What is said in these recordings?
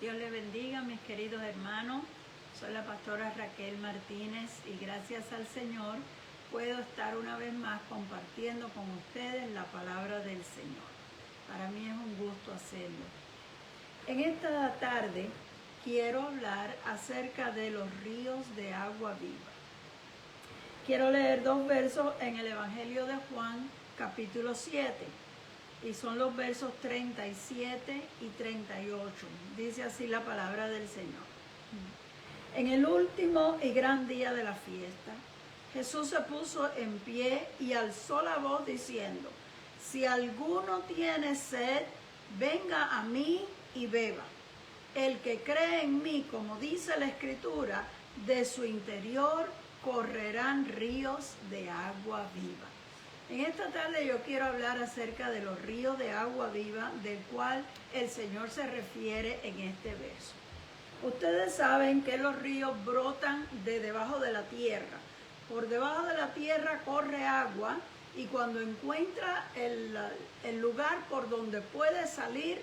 Dios les bendiga, mis queridos hermanos. Soy la pastora Raquel Martínez y gracias al Señor puedo estar una vez más compartiendo con ustedes la palabra del Señor. Para mí es un gusto hacerlo. En esta tarde quiero hablar acerca de los ríos de agua viva. Quiero leer dos versos en el Evangelio de Juan, capítulo 7. Y son los versos 37 y 38. Dice así la palabra del Señor. En el último y gran día de la fiesta, Jesús se puso en pie y alzó la voz diciendo: si alguno tiene sed, venga a mí y beba. El que cree en mí, como dice la Escritura, de su interior correrán ríos de agua viva. En esta tarde yo quiero hablar acerca de los ríos de agua viva, del cual el Señor se refiere en este verso. Ustedes saben que los ríos brotan de debajo de la tierra. Por debajo de la tierra corre agua y cuando encuentra el lugar por donde puede salir,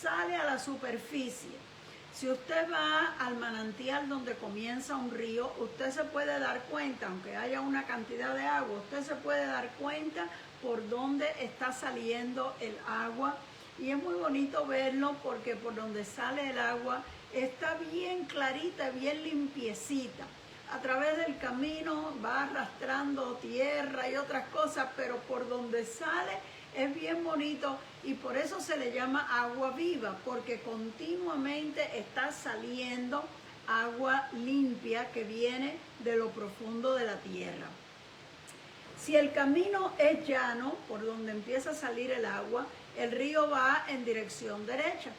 sale a la superficie. Si usted va al manantial donde comienza un río, usted se puede dar cuenta, aunque haya una cantidad de agua, usted se puede dar cuenta por dónde está saliendo el agua. Y es muy bonito verlo porque por donde sale el agua está bien clarita, bien limpiecita. A través del camino va arrastrando tierra y otras cosas, pero por donde sale es bien bonito y por eso se le llama agua viva, porque continuamente está saliendo agua limpia que viene de lo profundo de la tierra. Si el camino es llano, por donde empieza a salir el agua, el río va en dirección derecha.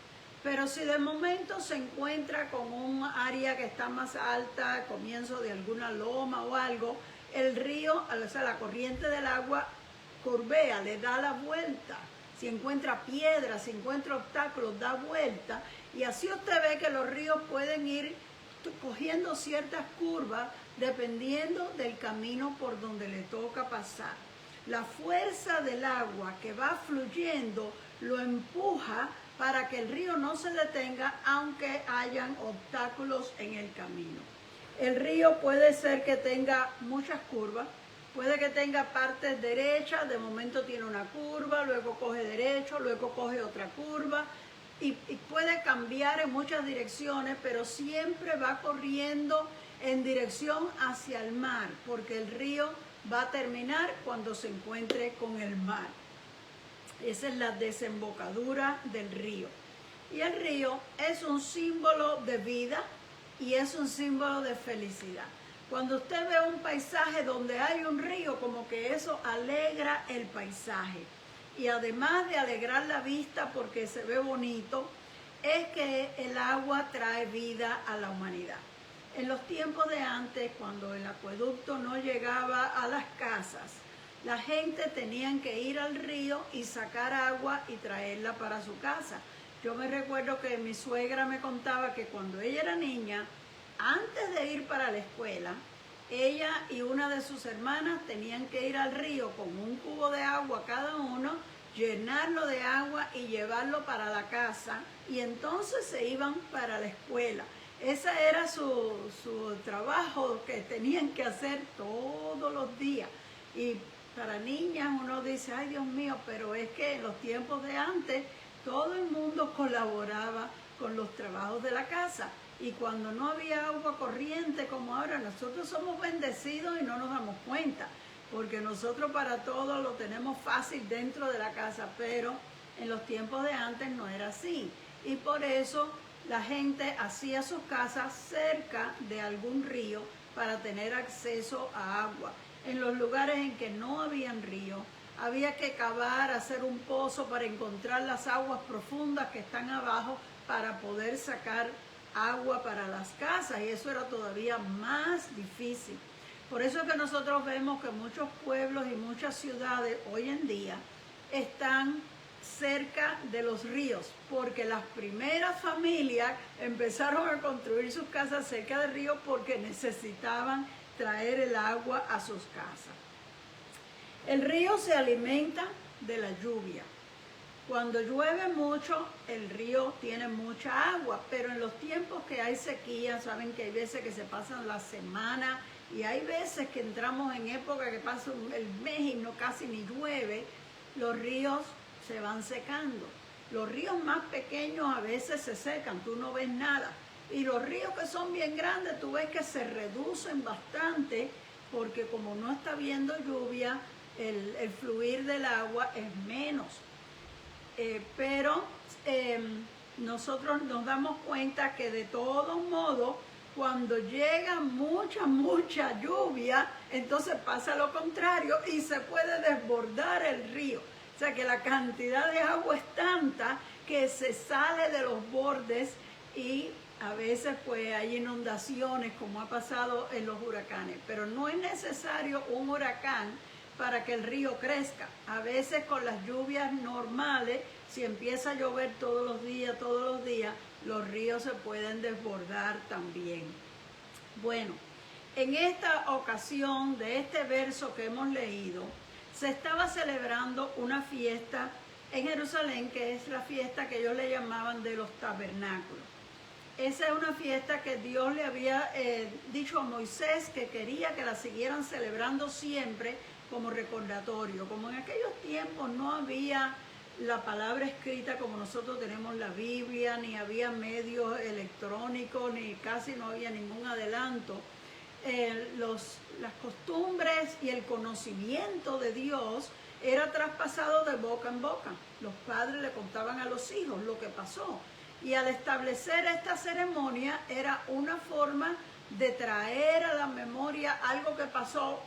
Pero si de momento se encuentra con un área que está más alta, comienzo de alguna loma o algo, el río, o sea, la corriente del agua curvea, le da la vuelta. Si encuentra piedras, si encuentra obstáculos, da vuelta. Y así usted ve que los ríos pueden ir cogiendo ciertas curvas dependiendo del camino por donde le toca pasar. La fuerza del agua que va fluyendo lo empuja para que el río no se detenga aunque hayan obstáculos en el camino. El río puede ser que tenga muchas curvas, puede que tenga partes derechas, de momento tiene una curva, luego coge derecho, luego coge otra curva y puede cambiar en muchas direcciones, pero siempre va corriendo en dirección hacia el mar, porque el río va a terminar cuando se encuentre con el mar. Esa es la desembocadura del río. Y el río es un símbolo de vida y es un símbolo de felicidad. Cuando usted ve un paisaje donde hay un río, como que eso alegra el paisaje. Y además de alegrar la vista porque se ve bonito, es que el agua trae vida a la humanidad. En los tiempos de antes, cuando el acueducto no llegaba a las casas, la gente tenía que ir al río y sacar agua y traerla para su casa. Yo me recuerdo que mi suegra me contaba que cuando ella era niña, antes de ir para la escuela, ella y una de sus hermanas tenían que ir al río con un cubo de agua cada uno, llenarlo de agua y llevarlo para la casa, y entonces se iban para la escuela. Ese era su trabajo que tenían que hacer todos los días. Y para niñas uno dice, ay Dios mío, pero es que en los tiempos de antes todo el mundo colaboraba con los trabajos de la casa. Y cuando no había agua corriente como ahora, nosotros somos bendecidos y no nos damos cuenta, porque nosotros para todo lo tenemos fácil dentro de la casa, pero en los tiempos de antes no era así. Y por eso la gente hacía sus casas cerca de algún río para tener acceso a agua. En los lugares en que no habían río, había que cavar, hacer un pozo para encontrar las aguas profundas que están abajo para poder sacar agua para las casas, y eso era todavía más difícil. Por eso es que nosotros vemos que muchos pueblos y muchas ciudades hoy en día están cerca de los ríos, porque las primeras familias empezaron a construir sus casas cerca del río porque necesitaban traer el agua a sus casas. El río se alimenta de la lluvia. Cuando llueve mucho, el río tiene mucha agua, pero en los tiempos que hay sequía, saben que hay veces que se pasan la semana y hay veces que entramos en época que pasa el mes y no casi ni llueve, los ríos se van secando. Los ríos más pequeños a veces se secan, tú no ves nada. Y los ríos que son bien grandes, tú ves que se reducen bastante porque como no está habiendo lluvia, el fluir del agua es menos. Pero nosotros nos damos cuenta que de todos modos, cuando llega mucha lluvia, entonces pasa lo contrario y se puede desbordar el río. O sea que la cantidad de agua es tanta que se sale de los bordes y a veces pues hay inundaciones como ha pasado en los huracanes. Pero no es necesario un huracán para que el río crezca. A veces con las lluvias normales, si empieza a llover todos los días, los ríos se pueden desbordar también. Bueno, en esta ocasión de este verso que hemos leído, se estaba celebrando una fiesta en Jerusalén, que es la fiesta que ellos le llamaban de los tabernáculos. Esa es una fiesta que Dios le había dicho a Moisés que quería que la siguieran celebrando siempre como recordatorio. Como en aquellos tiempos no había la palabra escrita como nosotros tenemos la Biblia, ni había medios electrónicos, ni casi no había ningún adelanto. Las costumbres y el conocimiento de Dios era traspasado de boca en boca. Los padres le contaban a los hijos lo que pasó. Y al establecer esta ceremonia era una forma de traer a la memoria algo que pasó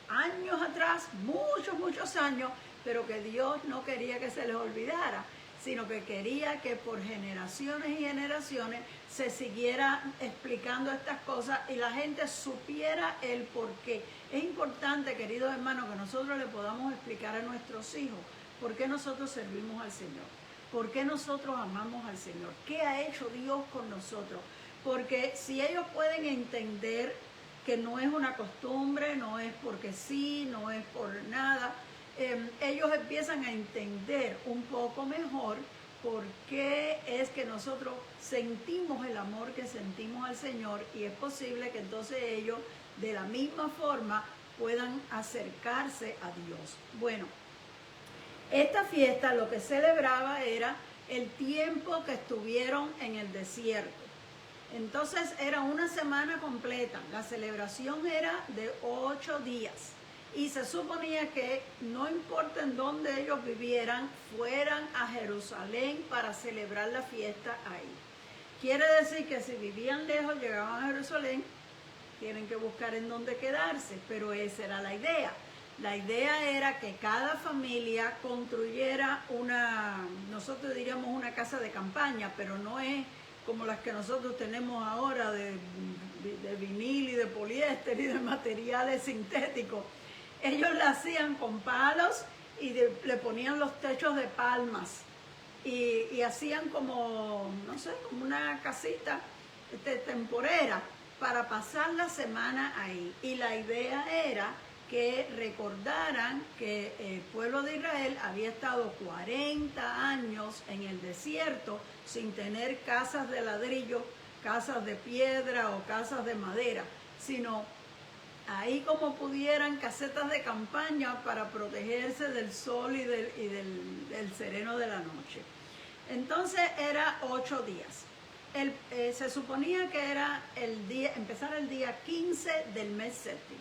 años atrás, muchos años, pero que Dios no quería que se les olvidara, sino que quería que por generaciones y generaciones se siguiera explicando estas cosas y la gente supiera el porqué. Es importante, queridos hermanos, que nosotros le podamos explicar a nuestros hijos por qué nosotros servimos al Señor, por qué nosotros amamos al Señor, qué ha hecho Dios con nosotros. Porque si ellos pueden entender que no es una costumbre, no es porque sí, no es por nada, ellos empiezan a entender un poco mejor por qué es que nosotros sentimos el amor que sentimos al Señor, y es posible que entonces ellos de la misma forma puedan acercarse a Dios. Bueno, esta fiesta lo que celebraba era el tiempo que estuvieron en el desierto. Entonces era una semana completa. La celebración era de 8 días. Y se suponía que no importa en dónde ellos vivieran, fueran a Jerusalén para celebrar la fiesta ahí. Quiere decir que si vivían lejos, llegaban a Jerusalén, tienen que buscar en dónde quedarse, pero esa era la idea. La idea era que cada familia construyera nosotros diríamos una casa de campaña, pero no es como las que nosotros tenemos ahora de vinil y de poliéster y de materiales sintéticos. Ellos la hacían con palos y le ponían los techos de palmas y hacían como, no sé, como una casita temporera para pasar la semana ahí. Y la idea era que recordaran que el pueblo de Israel había estado 40 años en el desierto sin tener casas de ladrillo, casas de piedra o casas de madera, sino ahí como pudieran casetas de campaña para protegerse del sol y del sereno de la noche. Entonces era 8 días. Se suponía que era empezar el día 15 del mes séptimo.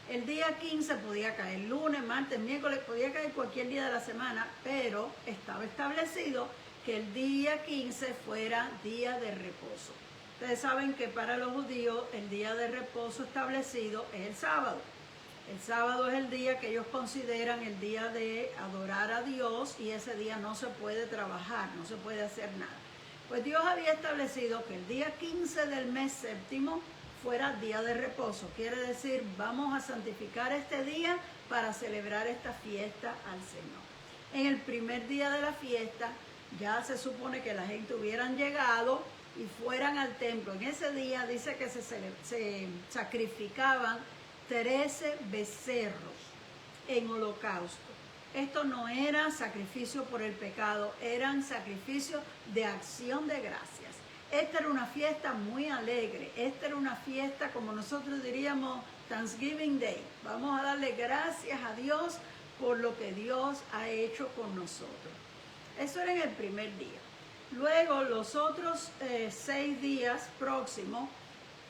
El día 15 podía caer lunes, martes, miércoles, podía caer cualquier día de la semana, pero estaba establecido que el día 15 fuera día de reposo. Ustedes saben que para los judíos el día de reposo establecido es el sábado. El sábado es el día que ellos consideran el día de adorar a Dios, y ese día no se puede trabajar, no se puede hacer nada. Pues Dios había establecido que el día 15 del mes séptimo fuera día de reposo. Quiere decir, vamos a santificar este día para celebrar esta fiesta al Señor. En el primer día de la fiesta ya se supone que la gente hubieran llegado y fueran al templo. En ese día dice que se sacrificaban 13 becerros en holocausto. Esto no era sacrificio por el pecado, eran sacrificios de acción de gracias. Esta era una fiesta muy alegre, esta era una fiesta como nosotros diríamos Thanksgiving Day. Vamos a darle gracias a Dios por lo que Dios ha hecho con nosotros. Eso era en el primer día. Luego los otros 6 días próximos,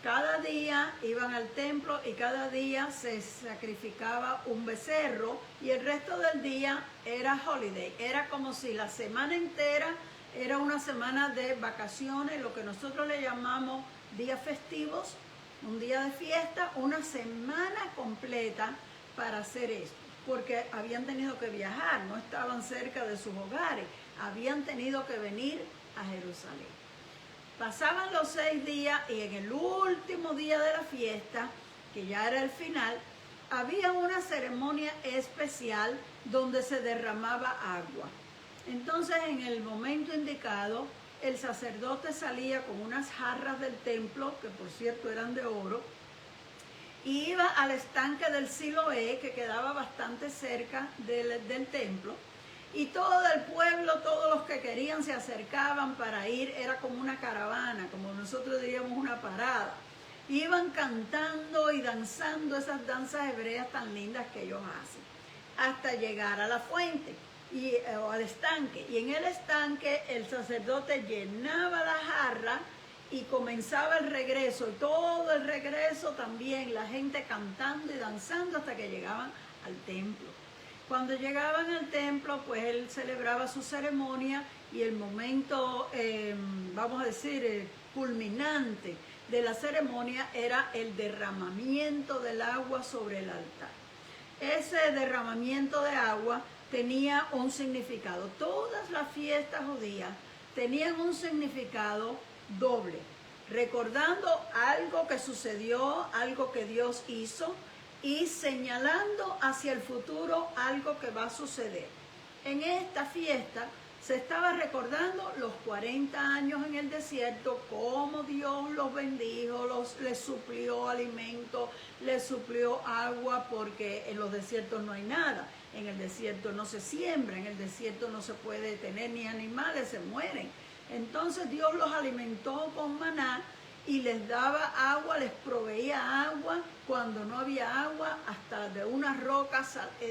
cada día iban al templo y cada día se sacrificaba un becerro y el resto del día era holiday. Era como si la semana entera era una semana de vacaciones, lo que nosotros le llamamos días festivos, un día de fiesta, una semana completa para hacer esto, porque habían tenido que viajar, no estaban cerca de sus hogares, habían tenido que venir a Jerusalén. Pasaban los 6 días y en el último día de la fiesta, que ya era el final, había una ceremonia especial donde se derramaba agua. Entonces, en el momento indicado, el sacerdote salía con unas jarras del templo, que por cierto eran de oro, y iba al estanque del Siloé, que quedaba bastante cerca del templo, y todo el pueblo, todos los que querían se acercaban para ir, era como una caravana, como nosotros diríamos una parada. Iban cantando y danzando esas danzas hebreas tan lindas que ellos hacen, hasta llegar a la fuente o al estanque. Y en el estanque el sacerdote llenaba la jarra y comenzaba el regreso, y todo el regreso también, la gente cantando y danzando hasta que llegaban al templo. Cuando llegaban al templo, pues él celebraba su ceremonia y el momento, vamos a decir, culminante de la ceremonia era el derramamiento del agua sobre el altar. Ese derramamiento de agua tenía un significado. Todas las fiestas judías tenían un significado doble, recordando algo que sucedió, algo que Dios hizo, y señalando hacia el futuro algo que va a suceder. En esta fiesta se estaba recordando los 40 años en el desierto, cómo Dios los bendijo, les suplió alimento, les suplió agua, porque en los desiertos no hay nada. En el desierto no se siembra, en el desierto no se puede tener ni animales, se mueren. Entonces Dios los alimentó con maná y les daba agua, les proveía agua. Cuando no había agua, hasta de una roca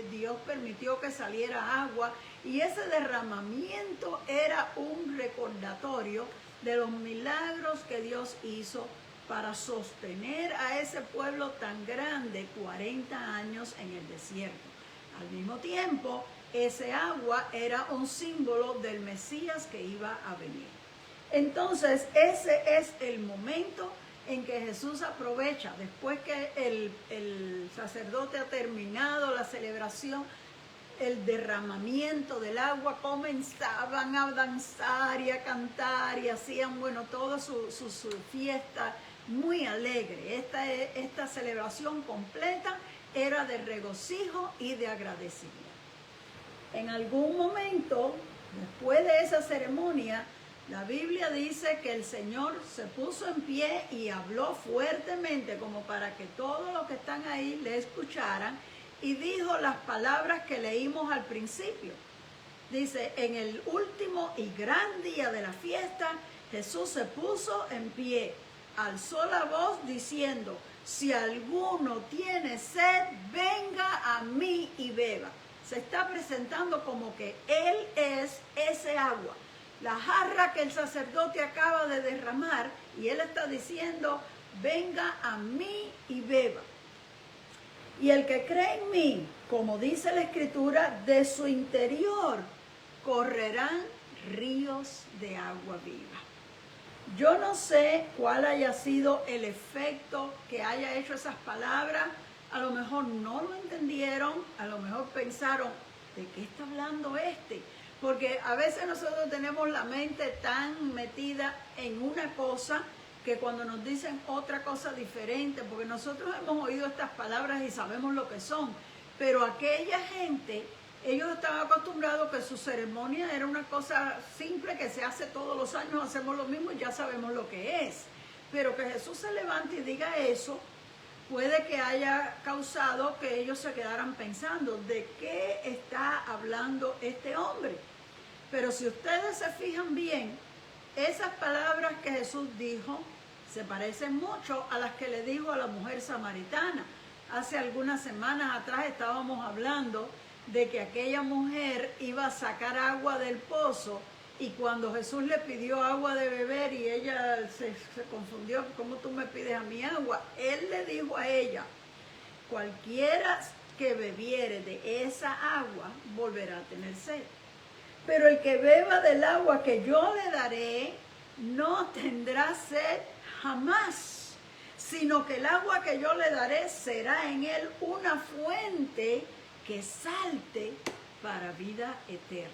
Dios permitió que saliera agua, y ese derramamiento era un recordatorio de los milagros que Dios hizo para sostener a ese pueblo tan grande 40 años en el desierto. Al mismo tiempo, ese agua era un símbolo del Mesías que iba a venir. Entonces, ese es el momento en que Jesús aprovecha, después que el sacerdote ha terminado la celebración, el derramamiento del agua, comenzaban a danzar y a cantar y hacían, bueno, toda su fiesta muy alegre. Esta celebración completa era de regocijo y de agradecimiento. En algún momento, después de esa ceremonia, la Biblia dice que el Señor se puso en pie y habló fuertemente, como para que todos los que están ahí le escucharan, y dijo las palabras que leímos al principio. Dice, en el último y gran día de la fiesta, Jesús se puso en pie, alzó la voz diciendo, si alguno tiene sed, venga a mí y beba. Se está presentando como que Él es ese agua, la jarra que el sacerdote acaba de derramar, y Él está diciendo, venga a mí y beba. Y el que cree en mí, como dice la Escritura, de su interior correrán ríos de agua viva. Yo no sé cuál haya sido el efecto que haya hecho esas palabras. A lo mejor no lo entendieron, a lo mejor pensaron, ¿de qué está hablando este? Porque a veces nosotros tenemos la mente tan metida en una cosa que cuando nos dicen otra cosa diferente, porque nosotros hemos oído estas palabras y sabemos lo que son, pero aquella gente, ellos estaban acostumbrados que su ceremonia era una cosa simple que se hace todos los años, hacemos lo mismo y ya sabemos lo que es. Pero que Jesús se levante y diga eso, puede que haya causado que ellos se quedaran pensando, ¿de qué está hablando este hombre? Pero si ustedes se fijan bien, esas palabras que Jesús dijo se parecen mucho a las que le dijo a la mujer samaritana. Hace algunas semanas atrás estábamos hablando de que aquella mujer iba a sacar agua del pozo y cuando Jesús le pidió agua de beber y ella se confundió, ¿cómo tú me pides a mí agua? Él le dijo a ella, cualquiera que bebiere de esa agua volverá a tener sed. Pero el que beba del agua que yo le daré no tendrá sed jamás, sino que el agua que yo le daré será en él una fuente que salte para vida eterna.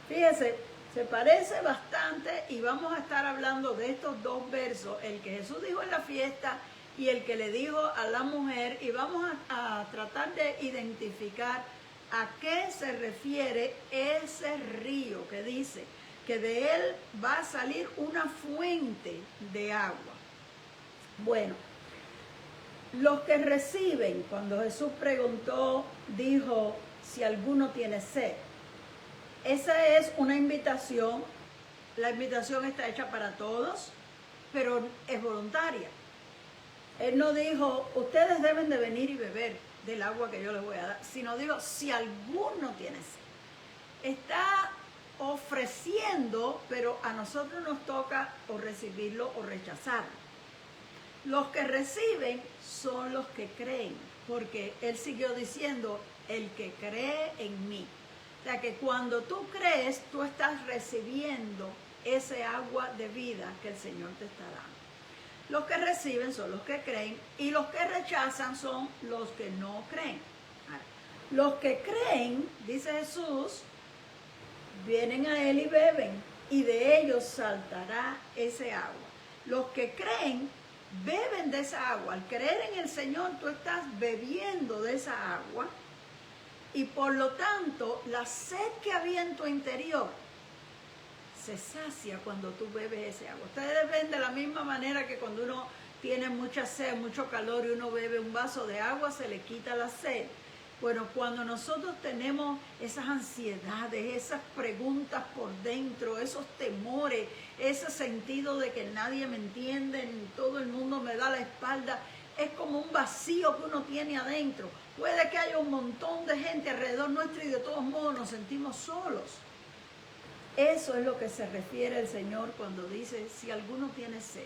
Fíjese, se parece bastante y vamos a estar hablando de estos dos versos, el que Jesús dijo en la fiesta y el que le dijo a la mujer, y vamos a tratar de identificar a qué se refiere ese río que dice que de él va a salir una fuente de agua. Bueno, los que reciben, cuando Jesús preguntó, dijo, si alguno tiene sed, esa es una invitación. La invitación está hecha para todos, pero es voluntaria. Él no dijo, ustedes deben de venir y beber del agua que yo les voy a dar, sino dijo, si alguno tiene sed. Está ofreciendo, pero a nosotros nos toca o recibirlo o rechazarlo. Los que reciben son los que creen, porque él siguió diciendo, el que cree en mí. O sea que cuando tú crees, tú estás recibiendo ese agua de vida que el Señor te está dando. Los que reciben son los que creen y los que rechazan son los que no creen. Los que creen, dice Jesús, vienen a Él y beben y de ellos saltará ese agua. Los que creen beben de esa agua. Al creer en el Señor, tú estás bebiendo de esa agua y por lo tanto la sed que había en tu interior se sacia cuando tú bebes ese agua. Ustedes ven de la misma manera que cuando uno tiene mucha sed, mucho calor y uno bebe un vaso de agua, se le quita la sed. Bueno, cuando nosotros tenemos esas ansiedades, esas preguntas por dentro, esos temores, ese sentido de que nadie me entiende, todo el mundo me da la espalda, es como un vacío que uno tiene adentro. Puede que haya un montón de gente alrededor nuestro y de todos modos nos sentimos solos. Eso es lo que se refiere el Señor cuando dice, si alguno tiene sed.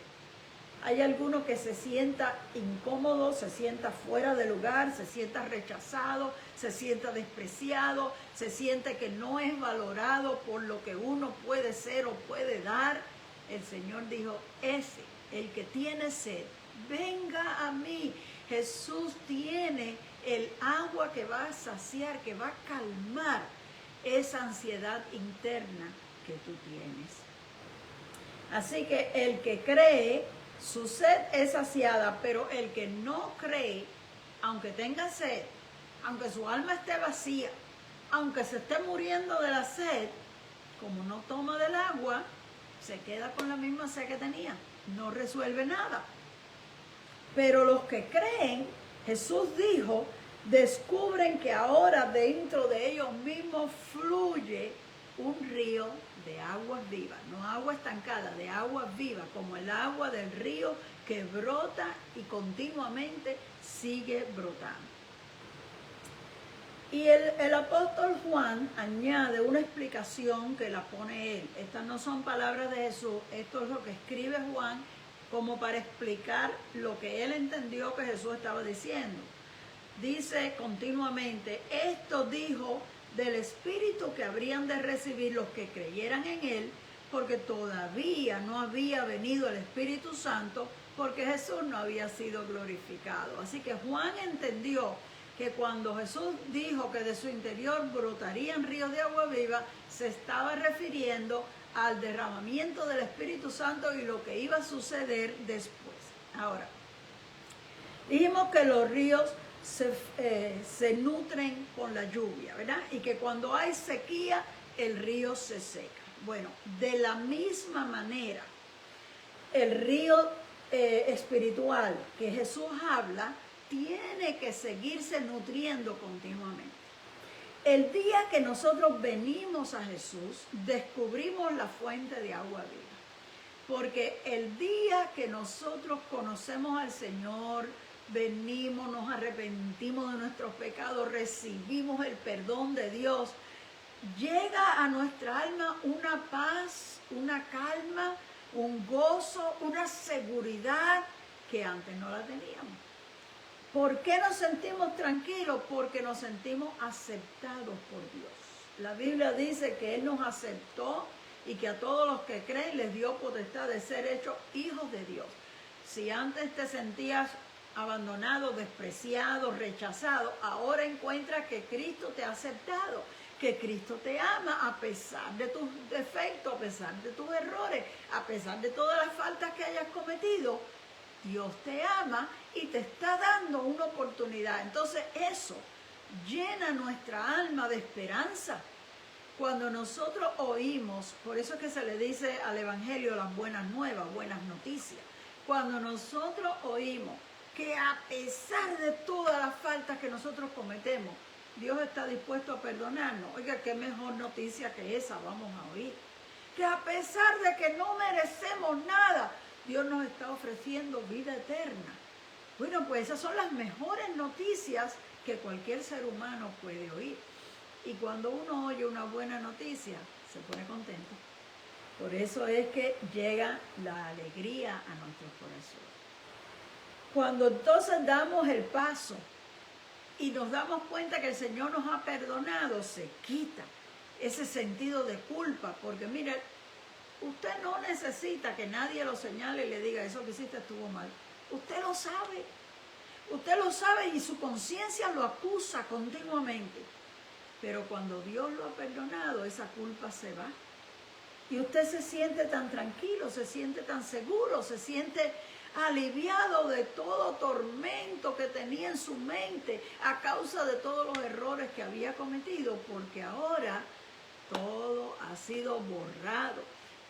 Hay alguno que se sienta incómodo, se sienta fuera de lugar, se sienta rechazado, se sienta despreciado, se siente que no es valorado por lo que uno puede ser o puede dar. El Señor dijo, ese, el que tiene sed, venga a mí. Jesús tiene el agua que va a saciar, que va a calmar esa ansiedad interna que tú tienes. Así que el que cree, su sed es saciada, pero el que no cree, aunque tenga sed, aunque su alma esté vacía, aunque se esté muriendo de la sed, como no toma del agua, se queda con la misma sed que tenía, no resuelve nada. Pero los que creen, Jesús dijo, descubren que ahora dentro de ellos mismos fluye un río de aguas vivas, no agua estancada, de aguas vivas, como el agua del río que brota y continuamente sigue brotando. Y el apóstol Juan añade una explicación que la pone él. Estas no son palabras de Jesús, esto es lo que escribe Juan como para explicar lo que él entendió que Jesús estaba diciendo. Dice continuamente, esto dijo del Espíritu que habrían de recibir los que creyeran en Él, porque todavía no había venido el Espíritu Santo, porque Jesús no había sido glorificado. Así que Juan entendió que cuando Jesús dijo que de su interior brotarían ríos de agua viva, se estaba refiriendo al derramamiento del Espíritu Santo y lo que iba a suceder después. Ahora, dijimos que los ríos se nutren con la lluvia, ¿verdad? Y que cuando hay sequía, el río se seca. Bueno, de la misma manera, el río espiritual que Jesús habla tiene que seguirse nutriendo continuamente. El día que nosotros venimos a Jesús, descubrimos la fuente de agua viva. Porque el día que nosotros conocemos al Señor, venimos, nos arrepentimos de nuestros pecados, recibimos el perdón de Dios, llega a nuestra alma una paz, una calma, un gozo, una seguridad que antes no la teníamos. ¿Por qué nos sentimos tranquilos? Porque nos sentimos aceptados por Dios. La Biblia dice que Él nos aceptó y que a todos los que creen les dio potestad de ser hechos hijos de Dios. Si antes te sentías abandonado, despreciado, rechazado, ahora encuentras que Cristo te ha aceptado, que Cristo te ama a pesar de tus defectos, a pesar de tus errores, a pesar de todas las faltas que hayas cometido. Dios te ama y te está dando una oportunidad. Entonces eso llena nuestra alma de esperanza. Cuando nosotros oímos, por eso es que se le dice al Evangelio las buenas nuevas, buenas noticias. Cuando nosotros oímos que a pesar de todas las faltas que nosotros cometemos, Dios está dispuesto a perdonarnos. Oiga, qué mejor noticia que esa vamos a oír. Que a pesar de que no merecemos nada, Dios nos está ofreciendo vida eterna. Bueno, pues esas son las mejores noticias que cualquier ser humano puede oír. Y cuando uno oye una buena noticia, se pone contento. Por eso es que llega la alegría a nuestros corazones. Cuando entonces damos el paso y nos damos cuenta que el Señor nos ha perdonado, se quita ese sentido de culpa. Porque mire, usted no necesita que nadie lo señale y le diga, eso que hiciste estuvo mal. Usted lo sabe. Usted lo sabe y su conciencia lo acusa continuamente. Pero cuando Dios lo ha perdonado, esa culpa se va. Y usted se siente tan tranquilo, se siente tan seguro, se siente aliviado de todo tormento que tenía en su mente a causa de todos los errores que había cometido, porque ahora todo ha sido borrado.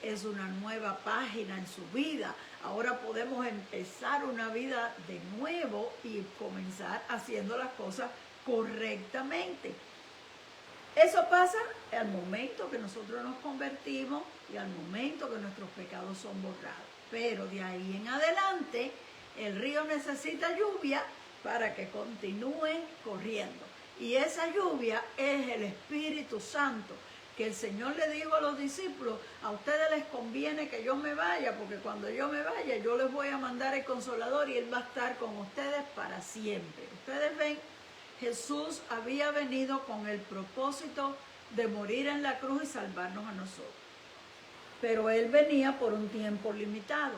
Es una nueva página en su vida. Ahora podemos empezar una vida de nuevo y comenzar haciendo las cosas correctamente. Eso pasa al momento que nosotros nos convertimos y al momento que nuestros pecados son borrados. Pero de ahí en adelante, el río necesita lluvia para que continúe corriendo. Y esa lluvia es el Espíritu Santo, que el Señor le dijo a los discípulos, a ustedes les conviene que yo me vaya, porque cuando yo me vaya, yo les voy a mandar el Consolador y Él va a estar con ustedes para siempre. Ustedes ven, Jesús había venido con el propósito de morir en la cruz y salvarnos a nosotros. Pero Él venía por un tiempo limitado.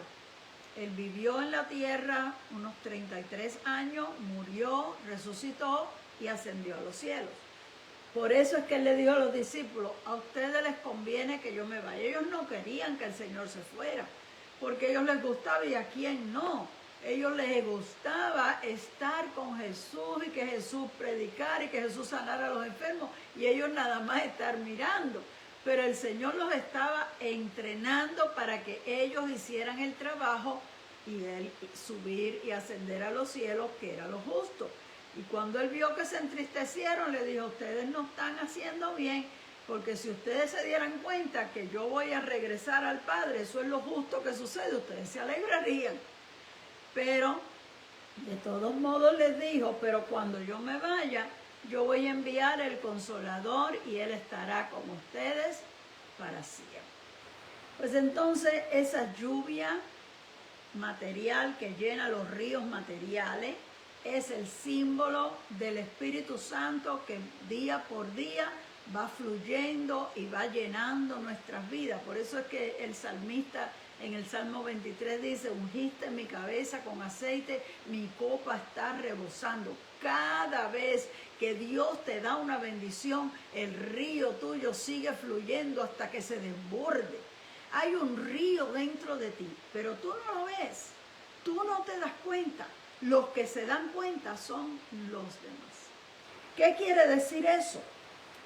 Él vivió en la tierra unos 33 años, murió, resucitó y ascendió a los cielos. Por eso es que Él le dijo a los discípulos, a ustedes les conviene que yo me vaya. Ellos no querían que el Señor se fuera, porque a ellos les gustaba y a quién no. A ellos les gustaba estar con Jesús y que Jesús predicara y que Jesús sanara a los enfermos y ellos nada más estar mirando. Pero el Señor los estaba entrenando para que ellos hicieran el trabajo y Él subir y ascender a los cielos, que era lo justo. Y cuando Él vio que se entristecieron, le dijo, ustedes no están haciendo bien, porque si ustedes se dieran cuenta que yo voy a regresar al Padre, eso es lo justo que sucede, ustedes se alegrarían. Pero, de todos modos les dijo, pero cuando yo me vaya, yo voy a enviar el Consolador y Él estará con ustedes para siempre. Pues entonces esa lluvia material que llena los ríos materiales es el símbolo del Espíritu Santo que día por día va fluyendo y va llenando nuestras vidas. Por eso es que el salmista en el Salmo 23 dice, ungiste mi cabeza con aceite, mi copa está rebosando. Cada vez que Dios te da una bendición, el río tuyo sigue fluyendo hasta que se desborde. Hay un río dentro de ti, pero tú no lo ves, tú no te das cuenta. Los que se dan cuenta son los demás. ¿Qué quiere decir eso?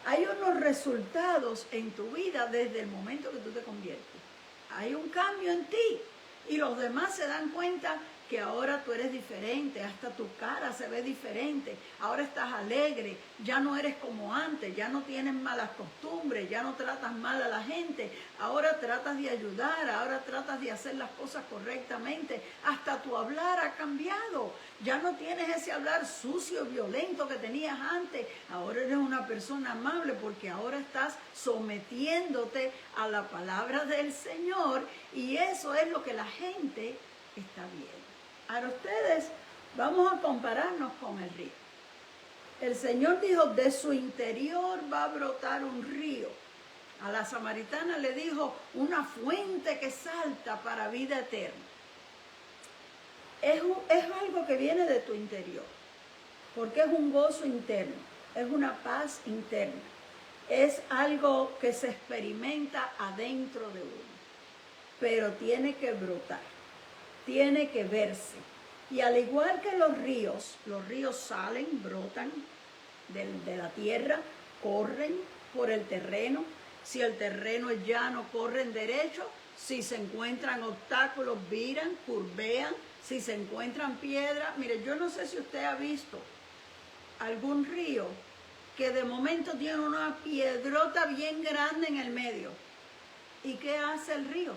Hay unos resultados en tu vida desde el momento que tú te conviertes. Hay un cambio en ti y lo los demás se dan cuenta que ahora tú eres diferente, hasta tu cara se ve diferente, ahora estás alegre, ya no eres como antes, ya no tienes malas costumbres, ya no tratas mal a la gente, ahora tratas de ayudar, ahora tratas de hacer las cosas correctamente, hasta tu hablar ha cambiado, ya no tienes ese hablar sucio, violento que tenías antes, ahora eres una persona amable porque ahora estás sometiéndote a la palabra del Señor y eso es lo que la gente está viendo. Ahora ustedes, vamos a compararnos con el río. El Señor dijo, de su interior va a brotar un río. A la samaritana le dijo, una fuente que salta para vida eterna. Es algo que viene de tu interior, porque es un gozo interno, es una paz interna. Es algo que se experimenta adentro de uno, pero tiene que brotar. Tiene que verse. Y al igual que los ríos salen, brotan de la tierra, corren por el terreno. Si el terreno es llano, corren derecho. Si se encuentran obstáculos, viran, curvean. Si se encuentran piedras. Mire, yo no sé si usted ha visto algún río que de momento tiene una piedrota bien grande en el medio. ¿Y qué hace el río?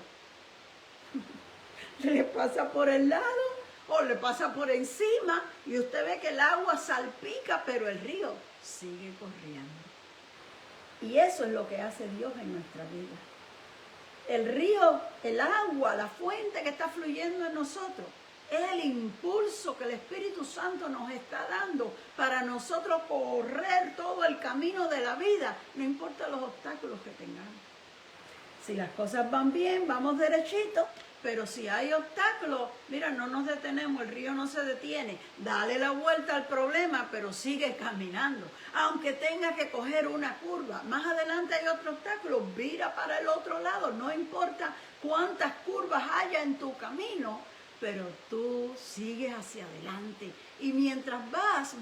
Le pasa por el lado o le pasa por encima y usted ve que el agua salpica, pero el río sigue corriendo. Y eso es lo que hace Dios en nuestra vida. El río, el agua, la fuente que está fluyendo en nosotros, es el impulso que el Espíritu Santo nos está dando para nosotros correr todo el camino de la vida, no importa los obstáculos que tengamos. Si las cosas van bien, vamos derechito. Pero si hay obstáculos, mira, no nos detenemos, el río no se detiene. Dale la vuelta al problema, pero sigue caminando. Aunque tengas que coger una curva, más adelante hay otro obstáculo, vira para el otro lado. No importa cuántas curvas haya en tu camino, pero tú sigues hacia adelante. Y mientras vas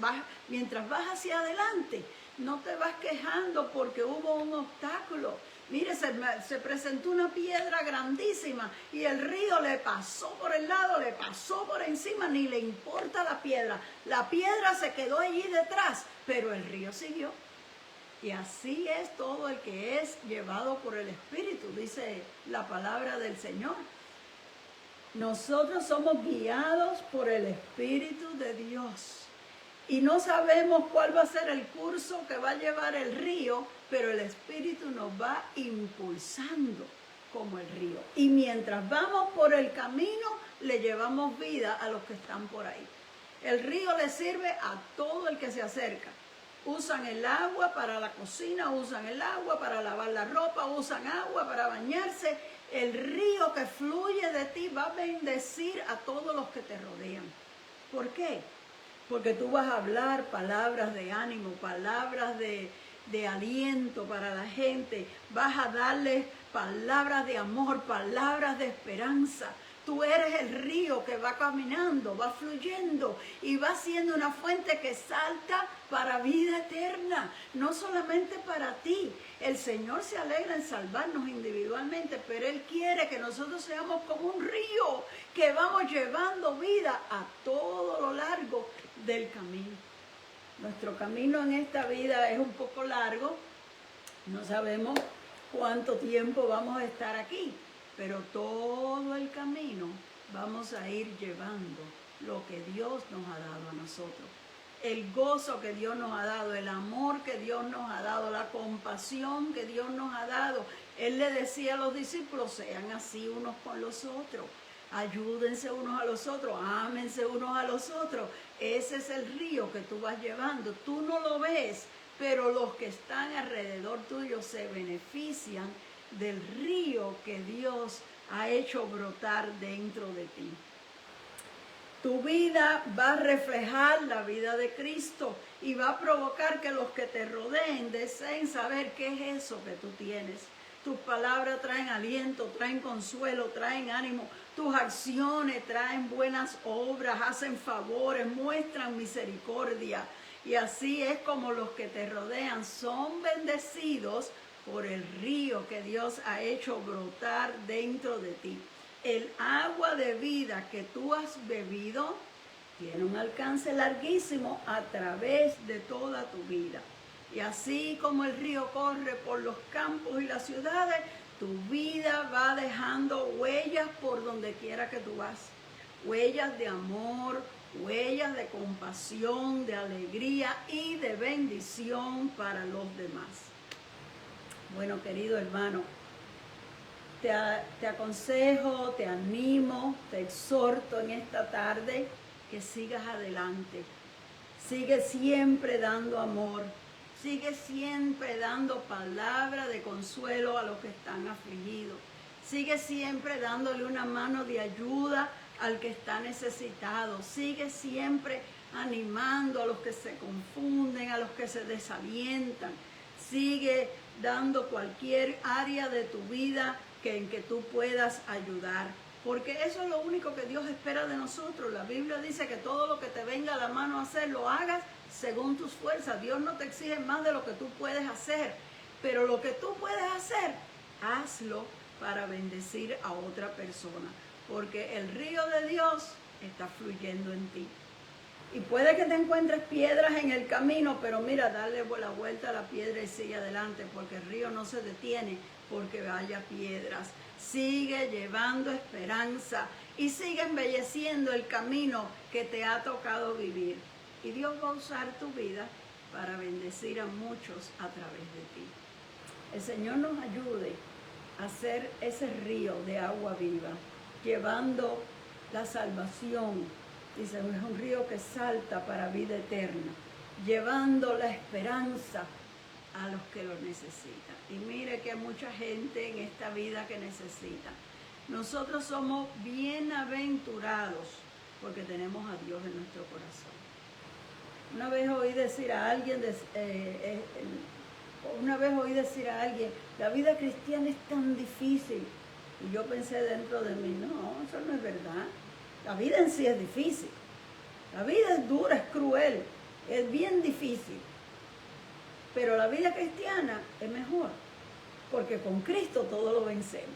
hacia adelante, no te vas quejando porque hubo un obstáculo. Mire, se presentó una piedra grandísima y el río le pasó por el lado, le pasó por encima, ni le importa la piedra. La piedra se quedó allí detrás, pero el río siguió. Y así es todo el que es llevado por el Espíritu, dice la palabra del Señor. Nosotros somos guiados por el Espíritu de Dios. Y no sabemos cuál va a ser el curso que va a llevar el río, pero el Espíritu nos va impulsando como el río. Y mientras vamos por el camino, le llevamos vida a los que están por ahí. El río le sirve a todo el que se acerca. Usan el agua para la cocina, usan el agua para lavar la ropa, usan agua para bañarse. El río que fluye de ti va a bendecir a todos los que te rodean. ¿Por qué? Porque tú vas a hablar palabras de ánimo, palabras de aliento para la gente. Vas a darles palabras de amor, palabras de esperanza. Tú eres el río que va caminando, va fluyendo y va siendo una fuente que salta para vida eterna. No solamente para ti. El Señor se alegra en salvarnos individualmente, pero Él quiere que nosotros seamos como un río que vamos llevando vida a todo lo largo del camino. Nuestro camino en esta vida es un poco largo, no sabemos cuánto tiempo vamos a estar aquí, pero todo el camino vamos a ir llevando lo que Dios nos ha dado a nosotros. El gozo que Dios nos ha dado, el amor que Dios nos ha dado, la compasión que Dios nos ha dado. Él le decía a los discípulos, sean así unos con los otros. Ayúdense unos a los otros, ámense unos a los otros. Ese es el río que tú vas llevando. Tú no lo ves, pero los que están alrededor tuyo se benefician del río que Dios ha hecho brotar dentro de ti. Tu vida va a reflejar la vida de Cristo y va a provocar que los que te rodeen deseen saber qué es eso que tú tienes. Tus palabras traen aliento, traen consuelo, traen ánimo. Tus acciones traen buenas obras, hacen favores, muestran misericordia. Y así es como los que te rodean son bendecidos por el río que Dios ha hecho brotar dentro de ti. el agua de vida que tú has bebido tiene un alcance larguísimo a través de toda tu vida. Y así como el río corre por los campos y las ciudades, tu vida va dejando huellas por donde quiera que tú vas. Huellas de amor, huellas de compasión, de alegría y de bendición para los demás. Bueno, querido hermano, te aconsejo, te animo, te exhorto en esta tarde que sigas adelante. Sigue siempre dando amor. Sigue siempre dando palabra de consuelo a los que están afligidos. Sigue siempre dándole una mano de ayuda al que está necesitado. Sigue siempre animando a los que se confunden, a los que se desalientan. Sigue dando cualquier área de tu vida en que tú puedas ayudar. Porque eso es lo único que Dios espera de nosotros. La Biblia dice que todo lo que te venga a la mano a hacer, lo hagas según tus fuerzas. Dios no te exige más de lo que tú puedes hacer. Pero lo que tú puedes hacer, hazlo para bendecir a otra persona. Porque el río de Dios está fluyendo en ti. Y puede que te encuentres piedras en el camino, pero mira, dale la vuelta a la piedra y sigue adelante, porque el río no se detiene porque haya piedras. Sigue llevando esperanza y sigue embelleciendo el camino que te ha tocado vivir. Y Dios va a usar tu vida para bendecir a muchos a través de ti. El Señor nos ayude a ser ese río de agua viva, llevando la salvación. Dice, es un río que salta para vida eterna, llevando la esperanza a los que lo necesitan. Y mire que hay mucha gente en esta vida que necesita. Nosotros somos bienaventurados porque tenemos a Dios en nuestro corazón. Una vez oí decir a alguien, la vida cristiana es tan difícil. Y yo pensé dentro de mí, no, eso no es verdad. La vida en sí es difícil. La vida es dura, es cruel, es bien difícil. Pero la vida cristiana es mejor, porque con Cristo todo lo vencemos.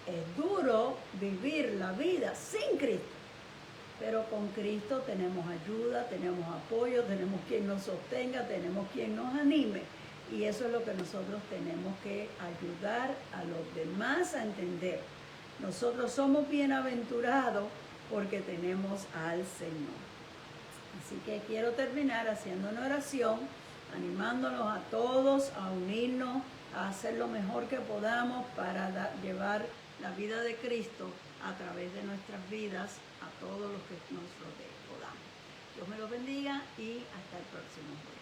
Es duro vivir la vida sin Cristo, pero con Cristo tenemos ayuda, tenemos apoyo, tenemos quien nos sostenga, tenemos quien nos anime. Y eso es lo que nosotros tenemos que ayudar a los demás a entender. Nosotros somos bienaventurados porque tenemos al Señor. Así que quiero terminar haciendo una oración, animándonos a todos a unirnos, a hacer lo mejor que podamos para llevar la vida de Cristo a través de nuestras vidas a todos los que nos rodeen. Dios me los bendiga y hasta el próximo jueves.